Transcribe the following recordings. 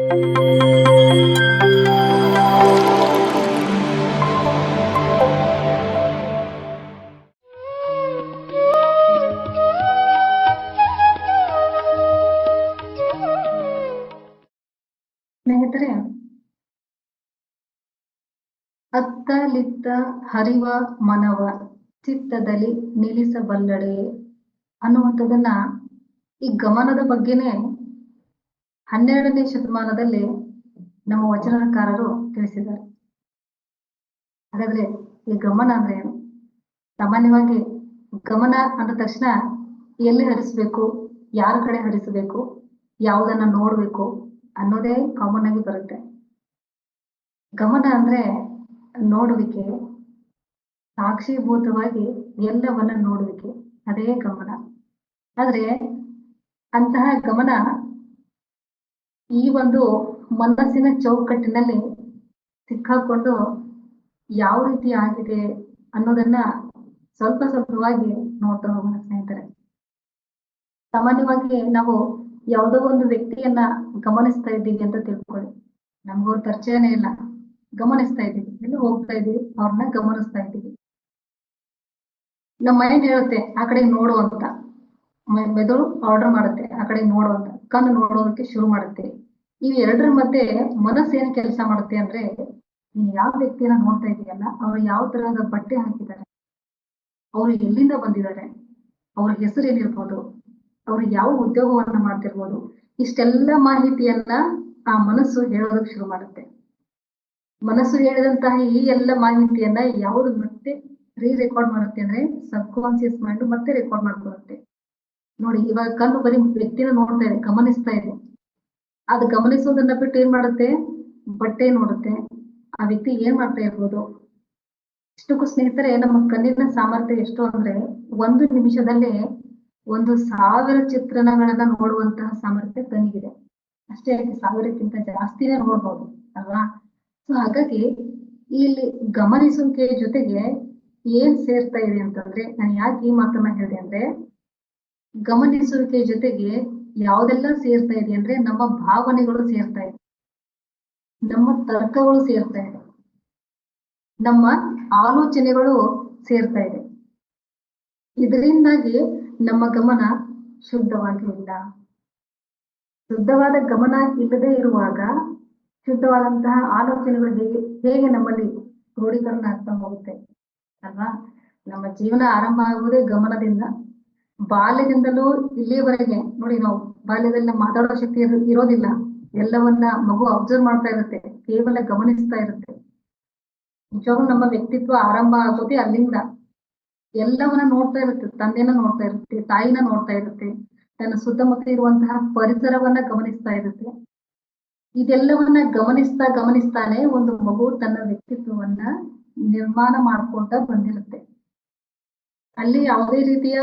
ಸ್ನೇಹಿತರೆ, ಅತ್ತಲಿತ್ತ ಹರಿವ ಮನವ ಚಿತ್ತದಲ್ಲಿ ನಿಲ್ಲಿಸಬಲ್ಲಡೆ ಅನ್ನುವಂಥದ್ದನ್ನ ಈ ಗಮನದ ಬಗ್ಗೆನೇ 12ನೇ ಶತಮಾನದಲ್ಲಿ ನಮ್ಮ ವಚನಕಾರರು ತಿಳಿಸಿದ್ದಾರೆ. ಹಾಗಾದ್ರೆ ಈ ಗಮನ ಅಂದ್ರೆ ಏನು? ಸಾಮಾನ್ಯವಾಗಿ ಗಮನ ಅಂದ ತಕ್ಷಣ ಎಲ್ಲಿ ಹರಿಸ್ಬೇಕು, ಯಾರ ಕಡೆ ಹರಿಸಬೇಕು, ಯಾವುದನ್ನ ನೋಡ್ಬೇಕು ಅನ್ನೋದೇ ಕಾಮನ್ ಆಗಿ ಬರುತ್ತೆ. ಗಮನ ಅಂದ್ರೆ ನೋಡುವಿಕೆ, ಸಾಕ್ಷೀಭೂತವಾಗಿ ಎಲ್ಲವನ್ನ ನೋಡುವಿಕೆ, ಅದೇ ಗಮನ. ಆದ್ರೆ ಅಂತಹ ಗಮನ ಈ ಒಂದು ಮನಸ್ಸಿನ ಚೌಕಟ್ಟಿನಲ್ಲಿ ಸಿಕ್ಕಾಕೊಂಡು ಯಾವ ರೀತಿ ಆಗಿದೆ ಅನ್ನೋದನ್ನ ಸ್ವಲ್ಪ ಸ್ವಲ್ಪವಾಗಿ ನೋಡ್ತಾ ಹೋಗೋಣ ಸ್ನೇಹಿತರೆ. ಸಾಮಾನ್ಯವಾಗಿ ನಾವು ಯಾವುದೋ ಒಂದು ವ್ಯಕ್ತಿಯನ್ನ ಗಮನಿಸ್ತಾ ಇದ್ದೀವಿ ಅಂತ ತಿಳ್ಕೊಳ್ಳಿ. ನಮ್ಗವ್ರ ಪರಿಚಯನೇ ಇಲ್ಲ, ಗಮನಿಸ್ತಾ ಇದ್ದೀವಿ, ಎಲ್ಲಿ ಹೋಗ್ತಾ ಇದ್ದೀವಿ, ಅವ್ರನ್ನ ಗಮನಿಸ್ತಾ ಇದ್ದೀವಿ. ನಮ್ಮ ಮೈಂಡ್ ಹೇಳುತ್ತೆ ಆ ಕಡೆ ನೋಡು ಅಂತ, ಮೆದುಳು ಆರ್ಡರ್ ಮಾಡುತ್ತೆ ಆ ಕಡೆ ನೋಡು ಅಂತ, ಕಣ್ಣು ನೋಡೋದಕ್ಕೆ ಶುರು ಮಾಡುತ್ತೆ. ಇವು ಎರಡರ ಮಧ್ಯೆ ಮನಸ್ಸು ಏನ್ ಕೆಲಸ ಮಾಡುತ್ತೆ ಅಂದ್ರೆ, ನೀನ್ ಯಾವ ವ್ಯಕ್ತಿಯನ್ನ ನೋಡ್ತಾ ಇದೀಯಲ್ಲ, ಅವ್ರು ಯಾವ ತರಹದ ಬಟ್ಟೆ ಹಾಕಿದ್ದಾರೆ, ಅವ್ರು ಎಲ್ಲಿಂದ ಬಂದಿದ್ದಾರೆ, ಅವ್ರ ಹೆಸರು ಏನಿರ್ಬೋದು, ಅವ್ರು ಯಾವ ಉದ್ಯೋಗವನ್ನ ಮಾಡ್ತಿರ್ಬೋದು, ಇಷ್ಟೆಲ್ಲ ಮಾಹಿತಿಯನ್ನ ಆ ಮನಸ್ಸು ಹೇಳೋದಕ್ಕೆ ಶುರು ಮಾಡುತ್ತೆ. ಮನಸ್ಸು ಹೇಳಿದಂತಹ ಈ ಎಲ್ಲ ಮಾಹಿತಿಯನ್ನ ಯಾವುದು ಮತ್ತೆ ರೆಕಾರ್ಡ್ ಮಾಡುತ್ತೆ ಅಂದ್ರೆ ಸಬ್ ಕಾನ್ಸಿಯಸ್ ಮೈಂಡ್ ಮತ್ತೆ ರೆಕಾರ್ಡ್ ಮಾಡ್ಕೊಳುತ್ತೆ. ನೋಡಿ, ಇವಾಗ ಕಣ್ಣು ಬರೀ ವ್ಯಕ್ತಿನ ನೋಡ್ತಾ ಇದೆ, ಗಮನಿಸ್ತಾ ಇದೆ. ಅದು ಗಮನಿಸೋದನ್ನ ಬಿಟ್ಟು ಏನ್ ಮಾಡುತ್ತೆ, ಬಟ್ಟೆ ನೋಡುತ್ತೆ, ಆ ವ್ಯಕ್ತಿ ಏನ್ ಮಾಡ್ತಾ ಇರ್ಬೋದು. ಇಷ್ಟಕ್ಕೂ ಸ್ನೇಹಿತರೆ, ನಮ್ಮ ಕಣ್ಣಿನ ಸಾಮರ್ಥ್ಯ ಎಷ್ಟು ಅಂದ್ರೆ 1 ನಿಮಿಷದಲ್ಲೇ 1000 ಚಿತ್ರಣಗಳನ್ನ ನೋಡುವಂತಹ ಸಾಮರ್ಥ್ಯ ಕಣ್ಣಿಗಿದೆ. ಅಷ್ಟೇ, 1000ಕ್ಕಿಂತ ಜಾಸ್ತಿನೇ ನೋಡ್ಬೋದು ಅಲ್ವಾ? ಸೊ ಹಾಗಾಗಿ ಇಲ್ಲಿ ಗಮನಿಸುವಿಕೆಯ ಜೊತೆಗೆ ಏನ್ ಸೇರ್ತಾ ಇದೆ ಅಂತಂದ್ರೆ, ನಾನು ಯಾಕೆ ಈ ಮಾತನ್ನ ಹೇಳಿದೆ ಅಂದ್ರೆ, ಗಮನಿಸುವಿಕೆಯ ಜೊತೆಗೆ ಯಾವ್ದೆಲ್ಲ ಸೇರ್ತಾ ಇದೆ ಅಂದ್ರೆ, ನಮ್ಮ ಭಾವನೆಗಳು ಸೇರ್ತಾ ಇದೆ, ನಮ್ಮ ತರ್ಕಗಳು ಸೇರ್ತಾ ಇದೆ, ನಮ್ಮ ಆಲೋಚನೆಗಳು ಸೇರ್ತಾ ಇದೆ. ಇದರಿಂದಾಗಿ ನಮ್ಮ ಗಮನ ಶುದ್ಧವಾಗಿ ಇಲ್ಲ. ಶುದ್ಧವಾದ ಗಮನ ಇಲ್ಲದೆ ಇರುವಾಗ ಶುದ್ಧವಾದಂತಹ ಆಲೋಚನೆಗಳು ಹೇಗೆ ನಮ್ಮಲ್ಲಿ ಕ್ರೋಢೀಕರಣ ಆಗ್ತಾ ಹೋಗುತ್ತೆ ಅಲ್ವಾ? ನಮ್ಮ ಜೀವನ ಆರಂಭ ಆಗುವುದೇ ಗಮನದಿಂದ. ಬಾಲ್ಯದಿಂದಲೂ ಇಲ್ಲಿಯವರೆಗೆ ನೋಡಿ, ನಾವು ಬಾಲ್ಯದಲ್ಲಿ ಮಾತಾಡೋ ಶಕ್ತಿ ಇರೋದಿಲ್ಲ. ಎಲ್ಲವನ್ನ ಮಗು ಅಬ್ಸರ್ವ್ ಮಾಡ್ತಾ ಇರುತ್ತೆ, ಕೇವಲ ಗಮನಿಸ್ತಾ ಇರುತ್ತೆ. ನಿಜವಾಗ್ಲೂ ನಮ್ಮ ವ್ಯಕ್ತಿತ್ವ ಆರಂಭ ಆಗೋದೇ ಅಲ್ಲಿಂದ. ಎಲ್ಲವನ್ನ ನೋಡ್ತಾ ಇರುತ್ತೆ, ತಂದೆನ ನೋಡ್ತಾ ಇರುತ್ತೆ, ತಾಯಿನ ನೋಡ್ತಾ ಇರುತ್ತೆ, ತನ್ನ ಸುತ್ತಮುತ್ತ ಇರುವಂತಹ ಪರಿಸರವನ್ನ ಗಮನಿಸ್ತಾ ಇರುತ್ತೆ. ಇದೆಲ್ಲವನ್ನ ಗಮನಿಸ್ತಾನೆ ಒಂದು ಮಗು ತನ್ನ ವ್ಯಕ್ತಿತ್ವವನ್ನ ನಿರ್ಮಾಣ ಮಾಡ್ಕೊಂತ ಬಂದಿರುತ್ತೆ. ಅಲ್ಲಿ ಯಾವುದೇ ರೀತಿಯ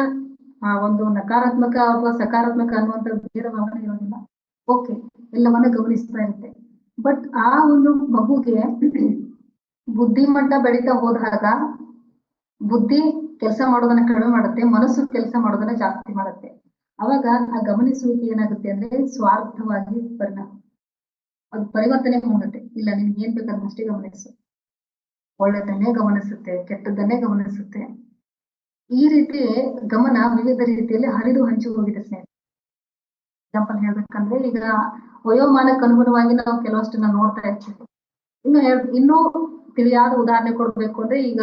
ಒಂದು ನಕಾರಾತ್ಮಕ ಅಥವಾ ಸಕಾರಾತ್ಮಕ ಅನ್ನುವಂಥ ಭೇದ ಭಾವನೆ ಇರೋದಿಲ್ಲ. ಓಕೆ, ಎಲ್ಲವನ್ನ ಗಮನಿಸ್ತಾ ಇರುತ್ತೆ. ಬಟ್ ಆ ಒಂದು ಮಗುಗೆ ಬುದ್ಧಿಮಟ್ಟ ಬೆಳೀತಾ ಹೋದಾಗ ಬುದ್ಧಿ ಕೆಲಸ ಮಾಡೋದನ್ನ ಕಡಿಮೆ ಮಾಡುತ್ತೆ, ಮನಸ್ಸು ಕೆಲಸ ಮಾಡೋದನ್ನ ಜಾಸ್ತಿ ಮಾಡುತ್ತೆ. ಅವಾಗ ಆ ಗಮನಿಸುವಿಕೆ ಏನಾಗುತ್ತೆ ಅಂದ್ರೆ ಸ್ವಾರ್ಥವಾಗಿ ಅದು ಪರಿವರ್ತನೆ ಹೊಂದುತ್ತೆ. ಇಲ್ಲ, ನಿನ್ಗೆ ಏನ್ ಬೇಕಾದ್ರೆ ಅಷ್ಟೇ ಗಮನಿಸು, ಒಳ್ಳೆದನ್ನೇ ಗಮನಿಸುತ್ತೆ, ಕೆಟ್ಟದ್ದನ್ನೇ ಗಮನಿಸುತ್ತೆ. ಈ ರೀತಿ ಗಮನ ವಿವಿಧ ರೀತಿಯಲ್ಲಿ ಹರಿದು ಹಂಚಿ ಹೋಗಿದೆ ಸ್ನೇಹಿತರೆ. ಎಕ್ಸಾಂಪಲ್ ಹೇಳ್ಬೇಕಂದ್ರೆ, ಈಗ ವಯೋಮಾನಕ್ಕೆ ಅನುಗುಣವಾಗಿ ನಾವು ಕೆಲವಷ್ಟನ್ನ ನೋಡ್ತಾ ಇರ್ತೀವಿ. ಇನ್ನೂ ತಿಳಿಯಾದ ಉದಾಹರಣೆ ಕೊಡ್ಬೇಕು ಅಂದ್ರೆ, ಈಗ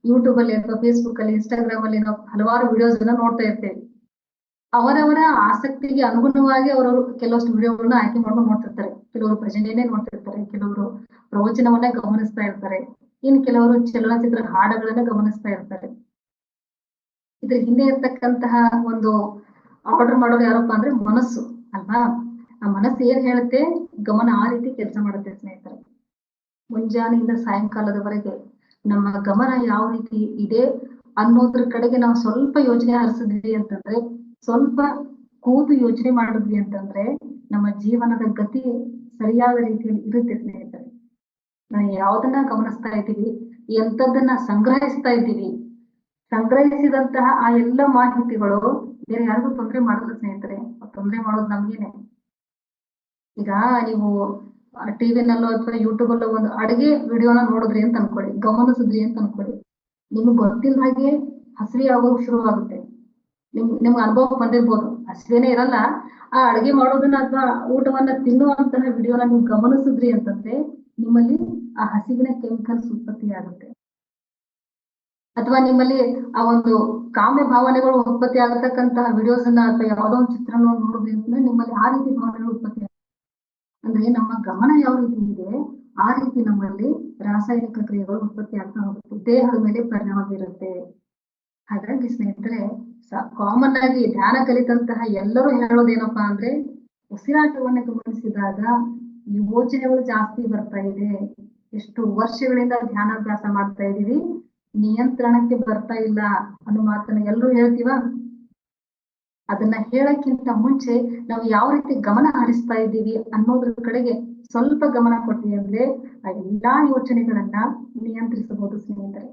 ಯೂಟ್ಯೂಬ್ ಅಲ್ಲಿ ಅಥವಾ ಫೇಸ್ಬುಕ್ ಅಲ್ಲಿ, ಇನ್ಸ್ಟಾಗ್ರಾಮ್ ಅಲ್ಲಿ ನಾವು ಹಲವಾರು ವಿಡಿಯೋಸ್ ಅನ್ನ ನೋಡ್ತಾ ಇರ್ತೇವೆ. ಅವರವರ ಆಸಕ್ತಿಗೆ ಅನುಗುಣವಾಗಿ ಅವರವರು ಕೆಲವಷ್ಟು ವಿಡಿಯೋಗಳನ್ನ ಆಯ್ಕೆ ಮಾಡ್ಕೊಂಡು ನೋಡ್ತಿರ್ತಾರೆ. ಕೆಲವರು ಭಜನೆಯನ್ನೇ ನೋಡ್ತಿರ್ತಾರೆ, ಕೆಲವರು ಪ್ರವಚನವನ್ನ ಗಮನಿಸ್ತಾ ಇರ್ತಾರೆ, ಇನ್ನು ಕೆಲವರು ಚಲನಚಿತ್ರ ಹಾಡುಗಳನ್ನ ಗಮನಿಸ್ತಾ ಇರ್ತಾರೆ. ಇದ್ರ ಹಿಂದೆ ಇರ್ತಕ್ಕಂತಹ ಒಂದು ಆರ್ಡರ್ ಮಾಡೋದು ಯಾರಪ್ಪ ಅಂದ್ರೆ ಮನಸ್ಸು ಅಲ್ವಾ? ಆ ಮನಸ್ಸು ಏನ್ ಹೇಳುತ್ತೆ, ಗಮನ ಆ ರೀತಿ ಕೆಲಸ ಮಾಡುತ್ತೆ ಸ್ನೇಹಿತರೆ. ಮುಂಜಾನೆಯಿಂದ ಸಾಯಂಕಾಲದವರೆಗೆ ನಮ್ಮ ಗಮನ ಯಾವ ರೀತಿ ಇದೆ ಅನ್ನೋದ್ರ ಕಡೆಗೆ ನಾವು ಸ್ವಲ್ಪ ಯೋಚನೆ ಹರಿಸಿದ್ವಿ ಅಂತಂದ್ರೆ, ಸ್ವಲ್ಪ ಕೂತು ಯೋಚನೆ ಮಾಡಿದ್ವಿ ಅಂತಂದ್ರೆ, ನಮ್ಮ ಜೀವನದ ಗತಿ ಸರಿಯಾದ ರೀತಿಯಲ್ಲಿ ಇರುತ್ತೆ ಸ್ನೇಹಿತರೆ. ನಾವು ಯಾವ್ದನ್ನ ಗಮನಿಸ್ತಾ ಇದ್ದೀವಿ, ಎಂಥದ್ದನ್ನ ಸಂಗ್ರಹಿಸ್ತಾ ಇದ್ದೀವಿ, ಸಂಗ್ರಹಿಸಿದಂತಹ ಆ ಎಲ್ಲ ಮಾಹಿತಿಗಳು ಬೇರೆ ಯಾರಿಗೂ ತೊಂದರೆ ಮಾಡಲ್ಲ ಸ್ನೇಹಿತರೆ. ತೊಂದರೆ ಮಾಡೋದು ನಮ್ಗೇನೆ. ಈಗ ನೀವು ಟಿವಿನಲ್ಲೋ ಅಥವಾ ಯೂಟ್ಯೂಬ್ ಅಲ್ಲೋ ಒಂದು ಅಡಿಗೆ ವಿಡಿಯೋನ ನೋಡಿದ್ರಿ ಅಂತ ಅನ್ಕೊಳ್ಳಿ, ಗಮನಿಸಿದ್ರಿ ಅಂತ ಅನ್ಕೊಳ್ಳಿ, ನಿಮ್ಗೆ ಗೊತ್ತಿಲ್ಲ ಹಾಗೆ ಹಸಿವೆ ಆಗೋಕ್ ಶುರುವಾಗುತ್ತೆ. ನಿಮ್ಗೆ ಅನುಭವ ಬಂದಿರ್ಬೋದು, ಹಸಿವೆನೇ ಇರಲ್ಲ, ಆ ಅಡಿಗೆ ಮಾಡೋದನ್ನ ಅಥವಾ ಊಟವನ್ನ ತಿನ್ನುವಂತಹ ವಿಡಿಯೋನ ನೀವು ಗಮನಿಸಿದ್ರಿ ಅಂತಂದ್ರೆ ನಿಮ್ಮಲ್ಲಿ ಆ ಹಸಿವಿನ ಕೆಮಿಕಲ್ಸ್ ಉತ್ಪತ್ತಿ ಆಗುತ್ತೆ. ಅಥವಾ ನಿಮ್ಮಲ್ಲಿ ಆ ಒಂದು ಕಾಮ್ಯ ಭಾವನೆಗಳು ಉತ್ಪತ್ತಿ ಆಗತಕ್ಕಂತಹ ವಿಡಿಯೋಸ್ ಅನ್ನ ಅಥವಾ ಯಾವುದೋ ಒಂದು ಚಿತ್ರಣ ನೋಡಿದ್ರಿ ಅಂತಂದ್ರೆ ನಿಮ್ಮಲ್ಲಿ ಆ ರೀತಿ ಭಾವನೆಗಳು ಉತ್ಪತ್ತಿ ಆಗುತ್ತೆ. ಅಂದ್ರೆ ನಮ್ಮ ಗಮನ ಯಾವ ರೀತಿ ಇದೆ ಆ ರೀತಿ ನಮ್ಮಲ್ಲಿ ರಾಸಾಯನಿಕ ಕ್ರಿಯೆಗಳು ಉತ್ಪತ್ತಿ ಆಗ್ತಾ ಹೋಗುತ್ತೆ, ದೇಹದ ಮೇಲೆ ಪರಿಣಾಮ ಬೀರುತ್ತೆ. ಹಾಗಾಗಿ ಸ್ನೇಹಿತರೆ, ಕಾಮನ್ ಆಗಿ ಧ್ಯಾನ ಕಲಿತಂತಹ ಎಲ್ಲರೂ ಹೇಳೋದೇನಪ್ಪಾ ಅಂದ್ರೆ ಉಸಿರಾಟವನ್ನ ಗಮನಿಸಿದಾಗ ಯೋಚನೆಗಳು ಜಾಸ್ತಿ ಬರ್ತಾ ಇದೆ, ಎಷ್ಟು ವರ್ಷಗಳಿಂದ ಧ್ಯಾನಾಭ್ಯಾಸ ಮಾಡ್ತಾ ಇದೀವಿ, ನಿಯಂತ್ರಣಕ್ಕೆ ಬರ್ತಾ ಇಲ್ಲ ಅನ್ನೋ ಮಾತನ್ನ ಎಲ್ಲರೂ ಹೇಳ್ತೀವ. ಅದನ್ನ ಹೇಳಕ್ಕಿಂತ ಮುಂಚೆ ನಾವು ಯಾವ ರೀತಿ ಗಮನ ಹರಿಸ್ತಾ ಇದ್ದೀವಿ ಅನ್ನೋದ್ರ ಕಡೆಗೆ ಸ್ವಲ್ಪ ಗಮನ ಕೊಡ್ತೀವಿ ಅಂದ್ರೆ ಆ ಎಲ್ಲಾ ಯೋಚನೆಗಳನ್ನ ನಿಯಂತ್ರಿಸಬಹುದು ಸ್ನೇಹಿತರೆ.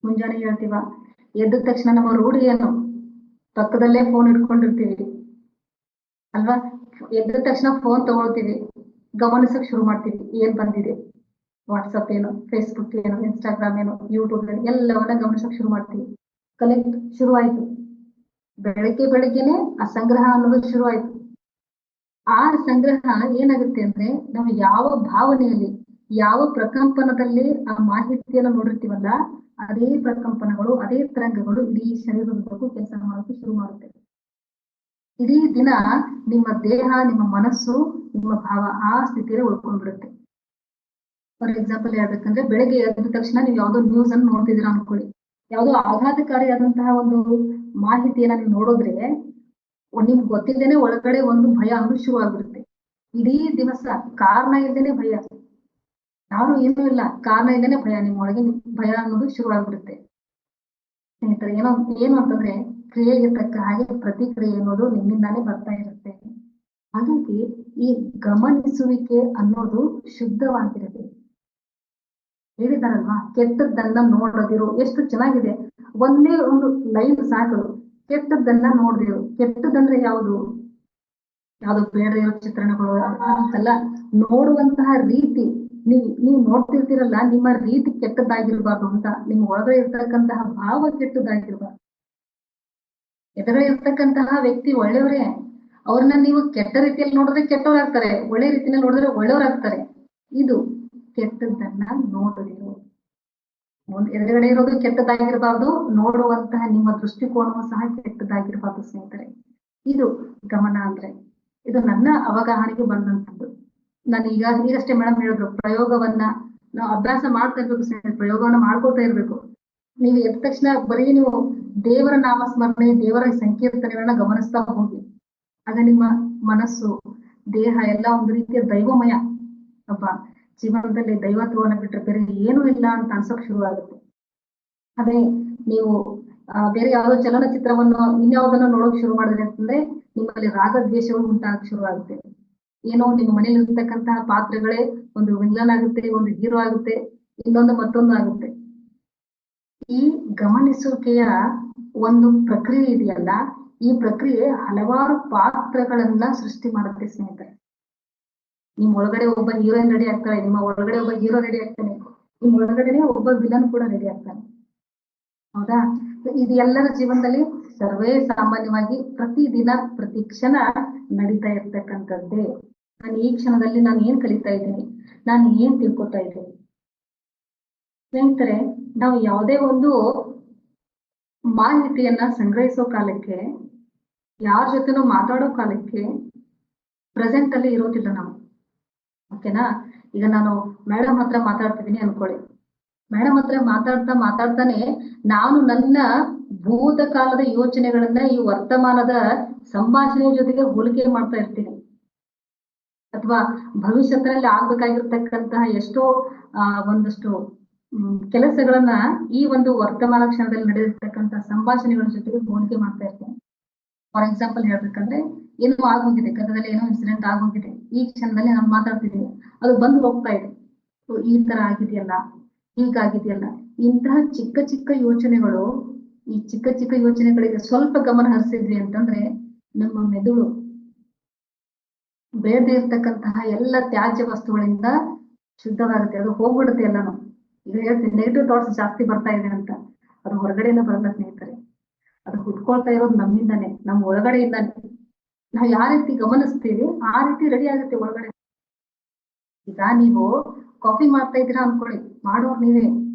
ಮುಂಜಾನೆ ಹೇಳ್ತೀವ, ಎದ್ದ ತಕ್ಷಣ ನಮ್ಮ ರೂಢಿ ಏನು, ಪಕ್ಕದಲ್ಲೇ ಫೋನ್ ಇಟ್ಕೊಂಡಿರ್ತೀವಿ ಅಲ್ವಾ. ಎದ್ದ ತಕ್ಷಣ ಫೋನ್ ತಗೊಳ್ತೀವಿ, ಗಮನಿಸಕ್ ಶುರು ಮಾಡ್ತೀವಿ, ಏನ್ ಬಂದಿದೆ, ವಾಟ್ಸಪ್ ಏನು, ಫೇಸ್ಬುಕ್ ಏನು, ಇನ್ಸ್ಟಾಗ್ರಾಮ್ ಏನು, ಯೂಟ್ಯೂಬ್ ಏನು, ಎಲ್ಲವನ್ನ ಗಮನಿಸಕ್ ಶುರು ಮಾಡ್ತೀವಿ. ಕಲೆಕ್ಟ್ ಶುರು ಆಯ್ತು, ಬೆಳಗ್ಗೆನೆ ಆ ಸಂಗ್ರಹ ಅನ್ನೋದು ಶುರು ಆಯ್ತು. ಆ ಸಂಗ್ರಹ ಏನಾಗುತ್ತೆ ಅಂದ್ರೆ ನಾವು ಯಾವ ಭಾವನೆಯಲ್ಲಿ, ಯಾವ ಪ್ರಕಂಪನದಲ್ಲಿ ಆ ಮಾಹಿತಿಯನ್ನು ನೋಡಿರ್ತೀವಲ್ಲ, ಅದೇ ಪ್ರಕಂಪನಗಳು, ಅದೇ ತರಂಗಗಳು ಇಡೀ ಶರೀರದಕ್ಕೂ ಕೆಲಸ ಮಾಡೋಕೆ ಶುರು ಮಾಡುತ್ತೆ. ಇಡೀ ದಿನ ನಿಮ್ಮ ದೇಹ, ನಿಮ್ಮ ಮನಸ್ಸು, ನಿಮ್ಮ ಭಾವ ಆ ಸ್ಥಿತಿಯಲ್ಲಿ ಉಳ್ಕೊಂಡ್ಬಿಡುತ್ತೆ. ಫಾರ್ ಎಕ್ಸಾಂಪಲ್ ಹೇಳ್ಬೇಕಂದ್ರೆ, ಬೆಳಗ್ಗೆ ಎದ್ದ ತಕ್ಷಣ ನೀವು ಯಾವ್ದೋ ನ್ಯೂಸ್ ಅನ್ನು ನೋಡ್ತಿದ್ದೀರಾ ಅನ್ಕೊಳ್ಳಿ, ಯಾವುದೋ ಆಘಾತಕಾರಿಯಾದಂತಹ ಒಂದು ಮಾಹಿತಿಯನ್ನ ನೀವು ನೋಡಿದ್ರೆ ನಿಮ್ಗೆ ಗೊತ್ತಿದ್ದೇನೆ ಒಳಗಡೆ ಒಂದು ಭಯ ಅನ್ನೋದು ಶುರು ಆಗ್ಬಿಡುತ್ತೆ. ಇಡೀ ದಿವಸ ಕಾರಣ ಇಲ್ದೇನೆ ಭಯ, ಯಾರು ಏನೂ ಇಲ್ಲ, ಕಾರಣ ಇಲ್ದೇನೆ ಭಯ, ನಿಮ್ಮ ಒಳಗೆ ಭಯ ಅನ್ನೋದು ಶುರು ಆಗ್ಬಿಡುತ್ತೆ. ಸ್ನೇಹಿತರೆ, ಏನು ಅಂತಂದ್ರೆ ಕ್ರಿಯೆಗೆ ತಕ್ಕ ಹಾಗೆ ಪ್ರತಿಕ್ರಿಯೆ ಅನ್ನೋದು ನಿಮ್ಮಿಂದಾನೇ ಬರ್ತಾ ಇರುತ್ತೆ. ಹಾಗಾಗಿ ಈ ಗಮನಿಸುವಿಕೆ ಅನ್ನೋದು ಶುದ್ಧವಾಗಿರಬೇಕು. ಹೇಳಿದಾರಲ್ವಾ, ಕೆಟ್ಟದ್ದನ್ನ ನೋಡದಿರು, ಎಷ್ಟು ಚೆನ್ನಾಗಿದೆ, ಒಂದೇ ಒಂದು ಲೈನ್ ಸಾಕು, ಕೆಟ್ಟದ್ದನ್ನ ನೋಡ್ದಿರು. ಕೆಟ್ಟದಂದ್ರೆ ಯಾವುದು ಬೇಡ ಇರೋ ಚಿತ್ರಣಗಳು ಅಂತಲ್ಲ, ನೋಡುವಂತಹ ರೀತಿ, ನೀವು ನೋಡ್ತಿರ್ತೀರಲ್ಲ, ನಿಮ್ಮ ರೀತಿ ಕೆಟ್ಟದ್ದಾಗಿರ್ಬಾರ್ದು ಅಂತ, ನಿಮ್ಮ ಒಳಗಡೆ ಇರ್ತಕ್ಕಂತಹ ಭಾವ ಕೆಟ್ಟದ್ದಾಗಿರ್ಬಾರ್ದು. ಎದುರುಗಡೆ ಇರ್ತಕ್ಕಂತಹ ವ್ಯಕ್ತಿ ಒಳ್ಳೆಯವರೇ, ಅವ್ರನ್ನ ನೀವು ಕೆಟ್ಟ ರೀತಿಯಲ್ಲಿ ನೋಡಿದ್ರೆ ಕೆಟ್ಟವರಾಗ್ತಾರೆ, ಒಳ್ಳೆ ರೀತಿಯಲ್ಲಿ ನೋಡಿದ್ರೆ ಒಳ್ಳೆಯವರಾಗ್ತಾರೆ. ಇದು ಕೆಟ್ಟದ್ದನ್ನ ನೋಡದಿರು. ಎದುರುಗಡೆ ಇರೋದು ಕೆಟ್ಟದ್ದಾಗಿರ್ಬಾರ್ದು, ನೋಡುವಂತಹ ನಿಮ್ಮ ದೃಷ್ಟಿಕೋನವೂ ಸಹ ಕೆಟ್ಟದ್ದಾಗಿರ್ಬಾರ್ದು ಸ್ನೇಹಿತರೆ. ಇದು ಗಮನ ಅಂದ್ರೆ. ಇದು ನನ್ನ ಅವಗಾಹನೆಗೆ ಬಂದಂಥದ್ದು. ನಾನು ಈಗಷ್ಟೇ ಮೇಡಮ್ ಹೇಳಿದ್ರು, ಪ್ರಯೋಗವನ್ನ ನಾವು ಅಭ್ಯಾಸ ಮಾಡ್ತಾ ಇರ್ಬೇಕು ಸ್ನೇಹಿತರೆ, ಪ್ರಯೋಗವನ್ನ ಮಾಡ್ಕೊಳ್ತಾ ಇರ್ಬೇಕು. ನೀವು ಎದ್ದ ತಕ್ಷಣ ಬರೀ ನೀವು ದೇವರ ನಾಮಸ್ಮರಣೆ, ದೇವರ ಸಂಕೀರ್ತನೆಗಳನ್ನ ಗಮನಿಸ್ತಾ ಹೋಗಿ, ಆಗ ನಿಮ್ಮ ಮನಸ್ಸು, ದೇಹ ಎಲ್ಲ ಒಂದು ರೀತಿಯ ದೈವಮಯ. ಅಬ್ಬಾ, ಜೀವನದಲ್ಲಿ ದೈವತ್ವವನ್ನು ಬಿಟ್ಟರೆ ಬೇರೆ ಏನೂ ಇಲ್ಲ ಅಂತ ಅನ್ಸೋಕ್ ಶುರು ಆಗುತ್ತೆ. ಅದೇ ನೀವು ಬೇರೆ ಯಾವುದೋ ಚಲನಚಿತ್ರವನ್ನು ಇನ್ಯಾವುದನ್ನ ನೋಡೋಕ್ ಶುರು ಮಾಡಿದ್ರೆ ಅಂತಂದ್ರೆ ನಿಮ್ಮಲ್ಲಿ ರಾಗದ್ವೇಷಗಳು ಉಂಟಾಗಕ್ ಶುರು ಆಗುತ್ತೆ. ಏನೋ ನಿಮ್ಮ ಮನೇಲಿ ಇರ್ತಕ್ಕಂತಹ ಪಾತ್ರಗಳೇ ಒಂದು ವಿಲನ್ ಆಗುತ್ತೆ, ಒಂದು ಹೀರೋ ಆಗುತ್ತೆ, ಇನ್ನೊಂದು ಮತ್ತೊಂದು ಆಗುತ್ತೆ. ಈ ಗಮನಿಸುವಿಕೆಯ ಒಂದು ಪ್ರಕ್ರಿಯೆ ಇದೆಯಲ್ಲ, ಈ ಪ್ರಕ್ರಿಯೆ ಹಲವಾರು ಪಾತ್ರಗಳನ್ನ ಸೃಷ್ಟಿ ಮಾಡುತ್ತೆ ಸ್ನೇಹಿತರೆ. ನಿಮ್ ಒಳಗಡೆ ಒಬ್ಬ ಹೀರೋಯಿನ್ ರೆಡಿ ಆಗ್ತಾಳೆ, ನಿಮ್ಮ ಒಳಗಡೆ ಒಬ್ಬ ಹೀರೋ ರೆಡಿ ಆಗ್ತಾನೆ, ನಿಮ್ ಒಳಗಡೆನೆ ಒಬ್ಬ ವಿಲನ್ ಕೂಡ ರೆಡಿ ಆಗ್ತಾನೆ. ಹೌದಾ? ಇದು ಎಲ್ಲರ ಜೀವನದಲ್ಲಿ ಸರ್ವೇ ಸಾಮಾನ್ಯವಾಗಿ ಪ್ರತಿದಿನ ಪ್ರತಿ ಕ್ಷಣ ನಡೀತಾ ಇರ್ತಕ್ಕಂಥದ್ದೇ. ನಾನು ಈ ಕ್ಷಣದಲ್ಲಿ ನಾನು ಏನ್ ಕಲಿತಾ ಇದ್ದೀನಿ, ನಾನು ಏನ್ ತಿಳ್ಕೊತಾ ಇದ್ದೀನಿ. ಸ್ನೇಹಿತರೆ, ನಾವು ಯಾವುದೇ ಒಂದು ಮಾಹಿತಿಯನ್ನ ಸಂಗ್ರಹಿಸೋ ಕಾಲಕ್ಕೆ, ಯಾರ ಜೊತೆನೂ ಮಾತಾಡೋ ಕಾಲಕ್ಕೆ ಪ್ರೆಸೆಂಟ್ ಅಲ್ಲಿ ಇರೋದಿಲ್ಲ ನಾವು. ಓಕೆನಾ? ಈಗ ನಾನು ಮೇಡಮ್ ಹತ್ರ ಮಾತಾಡ್ತಿದ್ದೀನಿ ಅನ್ಕೊಳ್ಳಿ, ಮೇಡಮ್ ಹತ್ರ ಮಾತಾಡ್ತಾನೆ ನಾನು ನನ್ನ ಭೂತಕಾಲದ ಯೋಚನೆಗಳನ್ನ ಈ ವರ್ತಮಾನದ ಸಂಭಾಷಣೆಯ ಜೊತೆಗೆ ಹೋಲಿಕೆ ಮಾಡ್ತಾ ಇರ್ತೀನಿ. ಅಥವಾ ಭವಿಷ್ಯದಲ್ಲಿ ಆಗ್ಬೇಕಾಗಿರ್ತಕ್ಕಂತಹ ಎಷ್ಟೋ ಒಂದಷ್ಟು ಕೆಲಸಗಳನ್ನ ಈ ಒಂದು ವರ್ತಮಾನ ಕ್ಷಣದಲ್ಲಿ ನಡೆದಿರ್ತಕ್ಕಂತಹ ಸಂಭಾಷಣೆಗಳ ಜೊತೆಗೆ ಹೋಲಿಕೆ ಮಾಡ್ತಾ ಇರ್ತೇನೆ. ಫಾರ್ ಎಕ್ಸಾಂಪಲ್ ಹೇಳ್ಬೇಕಂದ್ರೆ, ಏನೋ ಆಗೋಗಿದೆ, ಗತದಲ್ಲಿ ಏನೋ ಇನ್ಸಿಡೆಂಟ್ ಆಗೋಗಿದೆ, ಈ ಕ್ಷಣದಲ್ಲಿ ನಾನು ಮಾತಾಡ್ತಿದ್ದೀನಿ, ಅದು ಬಂದು ಹೋಗ್ತಾ ಇದೆ, ಈ ತರ ಆಗಿದೆಯಲ್ಲ, ಹೀಗಾಗಿದೆಯಲ್ಲ. ಇಂತಹ ಚಿಕ್ಕ ಚಿಕ್ಕ ಯೋಚನೆಗಳು, ಈ ಚಿಕ್ಕ ಚಿಕ್ಕ ಯೋಚನೆಗಳಿಗೆ ಸ್ವಲ್ಪ ಗಮನ ಹರಿಸಿದ್ವಿ ಅಂತಂದ್ರೆ ನಮ್ಮ ಮೆದುಳು ಬೇಡದೇ ಇರ್ತಕ್ಕಂತಹ ಎಲ್ಲ ತ್ಯಾಜ್ಯ ವಸ್ತುಗಳಿಂದ ಶುದ್ಧವಾಗುತ್ತೆ. ಅದು ಹೋಗ್ಬಿಡುತ್ತೆ ಎಲ್ಲಾನು. ಈಗ ಹೇಳ್ತೀನಿ ನೆಗೆಟಿವ್ ಥಾಟ್ಸ್ ಜಾಸ್ತಿ ಬರ್ತಾ ಇದೆ ಅಂತ, ಅದು ಹೊರಗಡೆಯಿಂದ ಬರಲ್ಲ ಸ್ನೇಹಿತರೆ. ಅದು ಹುಟ್ಕೊಳ್ತಾ ಇರೋದು ನಮ್ಮಿಂದಾನೆ, ನಮ್ಮ ಒಳಗಡೆಯಿಂದಾನೆ. ನಾವು ಯಾವ ರೀತಿ ಗಮನಿಸ್ತೀವಿ ಆ ರೀತಿ ರೆಡಿ ಆಗುತ್ತೆ ಒಳಗಡೆ. ಈಗ ನೀವು ಕಾಫಿ ಮಾಡ್ತಾ ಇದ್ದೀರಾ ಅನ್ಕೊಳ್ಳಿ, ಮಾಡೋರು ನೀವೇ.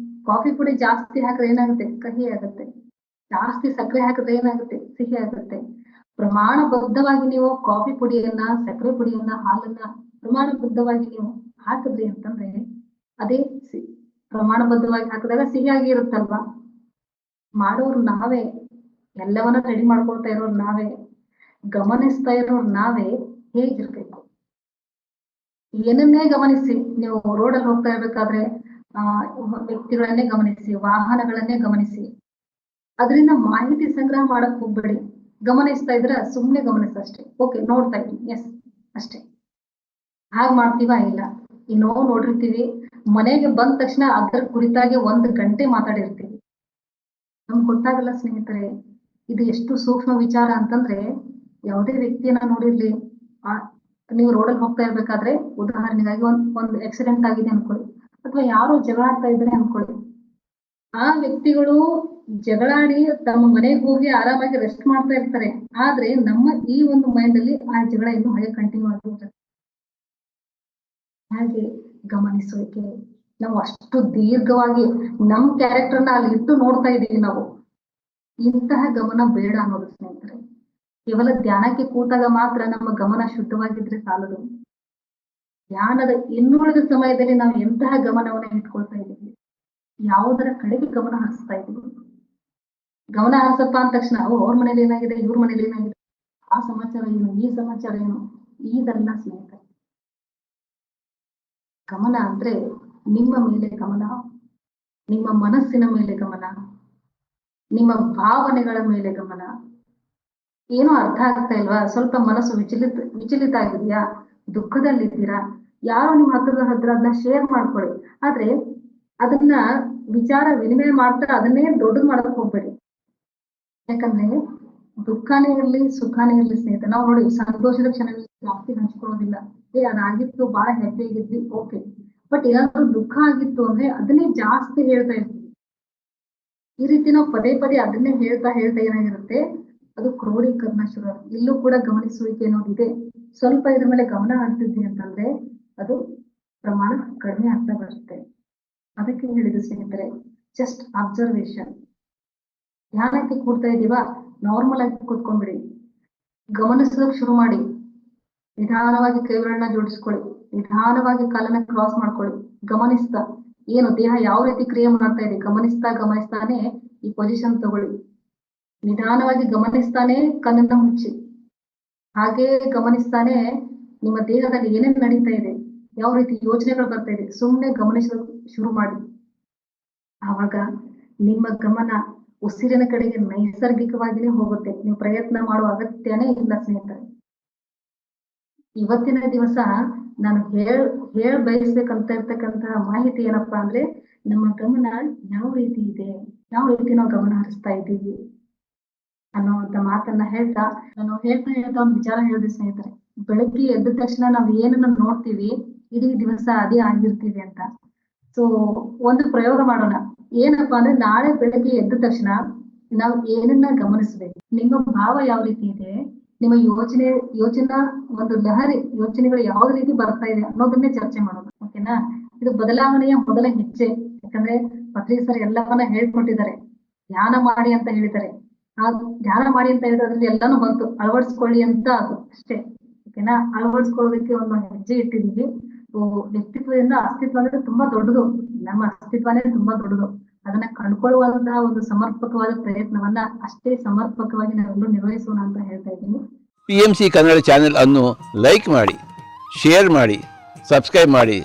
ಕಾಫಿ ಪುಡಿ ಜಾಸ್ತಿ ಹಾಕಿದ್ರೆ ಏನಾಗುತ್ತೆ? ಕಹಿ ಆಗುತ್ತೆ. ಜಾಸ್ತಿ ಸಕ್ಕರೆ ಹಾಕಿದ್ರೆ ಏನಾಗುತ್ತೆ? ಸಿಹಿ ಆಗುತ್ತೆ. ಪ್ರಮಾಣಬದ್ಧವಾಗಿ ನೀವು ಕಾಫಿ ಪುಡಿಯನ್ನ, ಸಕ್ಕರೆ ಪುಡಿಯನ್ನ, ಹಾಲನ್ನ ಪ್ರಮಾಣಬದ್ಧವಾಗಿ ನೀವು ಹಾಕಿದ್ರಿ ಅಂತಂದ್ರೆ ಅದೇ ಪ್ರಮಾಣಬದ್ಧವಾಗಿ ಹಾಕಿದಾಗ ಸಿಹಿಯಾಗಿ ಇರುತ್ತಲ್ವಾ? ಮಾಡೋರು ನಾವೇ, ಎಲ್ಲವನ್ನ ರೆಡಿ ಮಾಡ್ಕೊಳ್ತಾ ಇರೋರು ನಾವೇ, ಗಮನಿಸ್ತಾ ಇರೋರು ನಾವೇ. ಹೇಗಿರ್ಬೇಕು? ಏನನ್ನೇ ಗಮನಿಸಿ, ನೀವು ರೋಡಲ್ಲಿ ಹೋಗ್ತಾ ಇರ್ಬೇಕಾದ್ರೆ ವ್ಯಕ್ತಿಗಳನ್ನೇ ಗಮನಿಸಿ, ವಾಹನಗಳನ್ನೇ ಗಮನಿಸಿ. ಅದರಿಂದ ಮಾಹಿತಿ ಸಂಗ್ರಹ ಮಾಡಕ್ ಹೋಗ್ಬೇಡಿ. ಗಮನಿಸ್ತಾ ಇದ್ರೆ ಸುಮ್ನೆ ಗಮನಿಸಷ್ಟೇ. ಓಕೆ, ನೋಡ್ತಾ ಇದ್ದೀನಿ, ಎಸ್ ಅಷ್ಟೇ. ಹಾಗೆ ಮಾಡ್ತೀವಾ? ಇಲ್ಲ. ಇನ್ನೋ ನೋಡಿರ್ತೀವಿ, ಮನೆಗೆ ಬಂದ ತಕ್ಷಣ ಅದ್ರ ಕುರಿತಾಗಿ 1 ಗಂಟೆ ಮಾತಾಡಿರ್ತೀವಿ. ನಮ್ಗೆ ಗೊತ್ತಾಗಲ್ಲ ಸ್ನೇಹಿತರೆ, ಇದು ಎಷ್ಟು ಸೂಕ್ಷ್ಮ ವಿಚಾರ ಅಂತಂದ್ರೆ, ಯಾವುದೇ ವ್ಯಕ್ತಿಯನ್ನ ನೋಡಿರ್ಲಿ, ನೀವು ರೋಡಲ್ಲಿ ಹೋಗ್ತಾ ಇರ್ಬೇಕಾದ್ರೆ ಉದಾಹರಣೆಗಾಗಿ ಒಂದು ಆಕ್ಸಿಡೆಂಟ್ ಆಗಿದೆ ಅನ್ಕೊಳ್ಳಿ, ಅಥವಾ ಯಾರೋ ಜಗಳಾಡ್ತಾ ಇದ್ರೆ ಅನ್ಕೊಳ್ಳಿ. ಆ ವ್ಯಕ್ತಿಗಳು ಜಗಳಾಡಿ ತಮ್ಮ ಮನೆಗೆ ಹೋಗಿ ಆರಾಮಾಗಿ ರೆಸ್ಟ್ ಮಾಡ್ತಾ ಇರ್ತಾರೆ. ಆದ್ರೆ ನಮ್ಮ ಈ ಒಂದು ಮೈಂಡ್ ಅಲ್ಲಿ ಆ ಜಗಳ ಇನ್ನೂ ಹಾಗೆ ಕಂಟಿನ್ಯೂ ಆಗಿರುತ್ತೆ. ಹಾಗೆ ಗಮನಿಸುವಿಕೆ, ನಾವು ಅಷ್ಟು ದೀರ್ಘವಾಗಿ ನಮ್ ಕ್ಯಾರೆಕ್ಟರ್ನ ಅಲ್ಲಿ ಇಟ್ಟು ನೋಡ್ತಾ ಇದೀವಿ ನಾವು. ಇಂತಹ ಗಮನ ಬೇಡ ಅನ್ನೋದು ಸ್ನೇಹಿತರೆ. ಕೇವಲ ಧ್ಯಾನಕ್ಕೆ ಕೂತಾಗ ಮಾತ್ರ ನಮ್ಮ ಗಮನ ಶುದ್ಧವಾಗಿದ್ರೆ ಸಾಲದು. ಧ್ಯಾನದ ಇನ್ನುಳಿದ ಸಮಯದಲ್ಲಿ ನಾವು ಎಂತಹ ಗಮನವನ್ನ ಇಟ್ಕೊಳ್ತಾ ಇದ್ದೀವಿ, ಯಾವುದರ ಕಡೆಗೆ ಗಮನ ಹರಿಸ್ತಾ ಇದ್ದೀವಿ. ಗಮನ ಹರಿಸಪ್ಪ ಅಂದ ತಕ್ಷಣ ಅವ್ರ ಮನೇಲಿ ಏನಾಗಿದೆ, ಇವ್ರ ಮನೇಲಿ ಏನಾಗಿದೆ, ಆ ಸಮಾಚಾರ ಏನು, ಈ ಸಮಾಚಾರ ಏನು, ಇದೆಲ್ಲ ಸ್ನೇಹಿತರೆ. ಗಮನ ಅಂದ್ರೆ ನಿಮ್ಮ ಮೇಲೆ ಗಮನ, ನಿಮ್ಮ ಮನಸ್ಸಿನ ಮೇಲೆ ಗಮನ, ನಿಮ್ಮ ಭಾವನೆಗಳ ಮೇಲೆ ಗಮನ. ಏನೋ ಅರ್ಥ ಆಗ್ತಾ ಇಲ್ವಾ? ಸ್ವಲ್ಪ ಮನಸ್ಸು ವಿಚಲಿತ ಆಗಿದ್ಯಾ, ದುಃಖದಲ್ಲಿದ್ದೀರಾ, ಯಾರೋ ನಿಮ್ಮ ಹತ್ರ ಅದನ್ನ ಶೇರ್ ಮಾಡ್ಕೊಳ್ಳಿ. ಆದ್ರೆ ಅದನ್ನ ವಿಚಾರ ವಿನಿಮಯ ಮಾಡ್ತಾ ಅದನ್ನೇ ದೊಡ್ಡದು ಮಾಡಕ್ ಹೋಗ್ಬೇಡಿ. ಯಾಕಂದ್ರೆ ದುಃಖನೇ ಇರ್ಲಿ ಸುಖನೇ ಇರ್ಲಿ ಸ್ನೇಹಿತರೆ, ನಾವು ನೋಡಿ ಸಂತೋಷದ ಕ್ಷಣಗಳು ಜಾಸ್ತಿ ಹಂಚ್ಕೊಳ್ಳೋದಿಲ್ಲ. ಅದಾಗಿತ್ತು, ಬಹಳ ಹ್ಯಾಪಿ ಆಗಿದ್ವಿ, ಓಕೆ. ಬಟ್ ಏನಾದ್ರು ದುಃಖ ಆಗಿತ್ತು ಅಂದ್ರೆ ಅದನ್ನೇ ಜಾಸ್ತಿ ಹೇಳ್ತಾ ಇರ್ತೀವಿ. ಈ ರೀತಿ ನಾವು ಪದೇ ಪದೇ ಅದನ್ನೇ ಹೇಳ್ತಾ ಏನಾಗಿರುತ್ತೆ, ಅದು ಕ್ರೋಢೀಕರಣ ಶುರು ಆಗುತ್ತೆ. ಇಲ್ಲೂ ಕೂಡ ಗಮನಿಸುವಿಕೆ ಅನ್ನೋದಿದೆ. ಸ್ವಲ್ಪ ಇದ್ರ ಮೇಲೆ ಗಮನ ಹರಿಸಿದ್ವಿ ಅಂತಂದ್ರೆ ಅದು ಪ್ರಮಾಣ ಕಡಿಮೆ ಆಗ್ತಾ ಬರುತ್ತೆ. ಅದಕ್ಕೆ ಹೇಳಿದ ಸ್ನೇಹಿತರೆ, ಜಸ್ಟ್ ಅಬ್ಸರ್ವೇಷನ್. ಧ್ಯಾನಕ್ಕೆ ಕೂಡ್ತಾ ಇದೀವಾ, ನಾರ್ಮಲ್ ಆಗಿ ಕೂತ್ಕೊಂಡ್ಬಿಡಿ. ಗಮನಿಸೋದಕ್ಕೆ ಶುರು ಮಾಡಿ. ನಿಧಾನವಾಗಿ ಕೈಗಳನ್ನ ಜೋಡಿಸ್ಕೊಳ್ಳಿ, ನಿಧಾನವಾಗಿ ಕಾಲನ್ನ ಕ್ರಾಸ್ ಮಾಡ್ಕೊಳ್ಳಿ. ಗಮನಿಸ್ತಾ ಏನು ದೇಹ ಯಾವ ರೀತಿ ಕ್ರಿಯೆ ಮಾಡ್ತಾ ಇದೆ ಗಮನಿಸ್ತಾನೆ ಈ ಪೊಸಿಷನ್ ತಗೊಳ್ಳಿ. ನಿಧಾನವಾಗಿ ಗಮನಿಸ್ತಾನೆ ಕಣ್ಣನ್ನ ಮುಚ್ಚಿ. ಹಾಗೆ ಗಮನಿಸ್ತಾನೆ ನಿಮ್ಮ ದೇಹದಲ್ಲಿ ಏನೇನ್ ನಡೀತಾ ಇದೆ, ಯಾವ ರೀತಿ ಯೋಚನೆಗಳು ಬರ್ತಾ ಇದೆ, ಸುಮ್ಮನೆ ಗಮನಿಸೋದು ಶುರು ಮಾಡಿ. ಆವಾಗ ನಿಮ್ಮ ಗಮನ ಉಸಿರಿನ ಕಡೆಗೆ ನೈಸರ್ಗಿಕವಾಗಿನೇ ಹೋಗುತ್ತೆ. ನೀವು ಪ್ರಯತ್ನ ಮಾಡುವ ಅಗತ್ಯನೇ ಇಲ್ಲ ಸ್ನೇಹಿತರೆ. ಇವತ್ತಿನ ದಿವಸ ನಾನು ಬಯಸ್ಬೇಕಂತ ಇರ್ತಕ್ಕಂತಹ ಮಾಹಿತಿ ಏನಪ್ಪಾ ಅಂದ್ರೆ, ನಮ್ಮ ಗಮನ ಯಾವ ರೀತಿ ಇದೆ, ಯಾವ ರೀತಿ ನಾವು ಗಮನ ಹರಿಸ್ತಾ ಇದ್ದೀವಿ ಅನ್ನೋಂತ ಮಾತನ್ನ ಹೇಳ್ತಾ ಒಂದು ವಿಚಾರ ಹೇಳಿದೆ ಸ್ನೇಹಿತರೆ. ಬೆಳಗ್ಗೆ ಎದ್ದ ತಕ್ಷಣ ನಾವ್ ಏನನ್ನ ನೋಡ್ತೀವಿ, ಇಡೀ ದಿವಸ ಅದೇ ಆಗಿರ್ತೀವಿ ಅಂತ. ಸೊ ಒಂದು ಪ್ರಯೋಗ ಮಾಡೋಣ. ಏನಪ್ಪಾ ಅಂದ್ರೆ, ನಾಳೆ ಬೆಳಗ್ಗೆ ಎದ್ದ ತಕ್ಷಣ ನಾವು ಏನನ್ನ ಗಮನಿಸ್ಬೇಕು, ನಿಮ್ಮ ಭಾವ ಯಾವ ರೀತಿ ಇದೆ, ನಿಮ್ಮ ಯೋಚನಾ ಒಂದು ಲಹರಿ ಯೋಚನೆಗಳು ಯಾವ ರೀತಿ ಬರ್ತಾ ಇದೆ ಅನ್ನೋದನ್ನೇ ಚರ್ಚೆ ಮಾಡೋಣ. ಓಕೆನಾ? ಇದು ಬದಲಾವಣೆಯ ಮೊದಲ ಹೆಜ್ಜೆ. ಯಾಕಂದ್ರೆ ಪತ್ರಿ ಸರ್ ಎಲ್ಲವನ್ನ ಹೇಳ್ಕೊಟ್ಟಿದ್ದಾರೆ. ಧ್ಯಾನ ಮಾಡಿ ಅಂತ ಹೇಳಿದ್ದಾರೆ. ಆ ಧ್ಯಾನ ಮಾಡಿ ಅಂತ ಹೇಳಿದ್ರಲ್ಲಿ ಎಲ್ಲಾನು ಬಂತು, ಅಳವಡಿಸ್ಕೊಳ್ಳಿ ಅಂತ ಅದು ಅಷ್ಟೇ. ಓಕೆನಾ? ಅಳವಡಿಸ್ಕೊಳ್ಳೋದಕ್ಕೆ ಒಂದು ಹೆಜ್ಜೆ ಇಟ್ಟಿದೀವಿ. ವ್ಯಕ್ತಿತ್ವದಿಂದ ಅಸ್ತಿತ್ವ ಅಂದ್ರೆ ತುಂಬಾ ದೊಡ್ಡದು. ನಮ್ಮ ಅಸ್ತಿತ್ವನೇ ತುಂಬಾ ದೊಡ್ಡದು. ಅದನ್ನ ಕಂಡುಕೊಳ್ಳುವಂತಹ ಒಂದು ಸಮರ್ಪಕವಾದ ಪ್ರಯತ್ನವನ್ನ ಅಷ್ಟೇ ಸಮರ್ಪಕವಾಗಿ ನಾವೆಲ್ಲರೂ ನಿರ್ವಹಿಸೋಣ ಅಂತ ಹೇಳ್ತಾ ಇದ್ದೀನಿ. PMC ಕನ್ನಡ ಚಾನೆಲ್ ಅನ್ನು ಲೈಕ್ ಮಾಡಿ, ಶೇರ್ ಮಾಡಿ, ಸಬ್ಸ್ಕ್ರೈಬ್ ಮಾಡಿ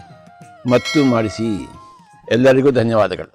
ಮತ್ತು ಮಾಡಿಸಿ. ಎಲ್ಲರಿಗೂ ಧನ್ಯವಾದಗಳು.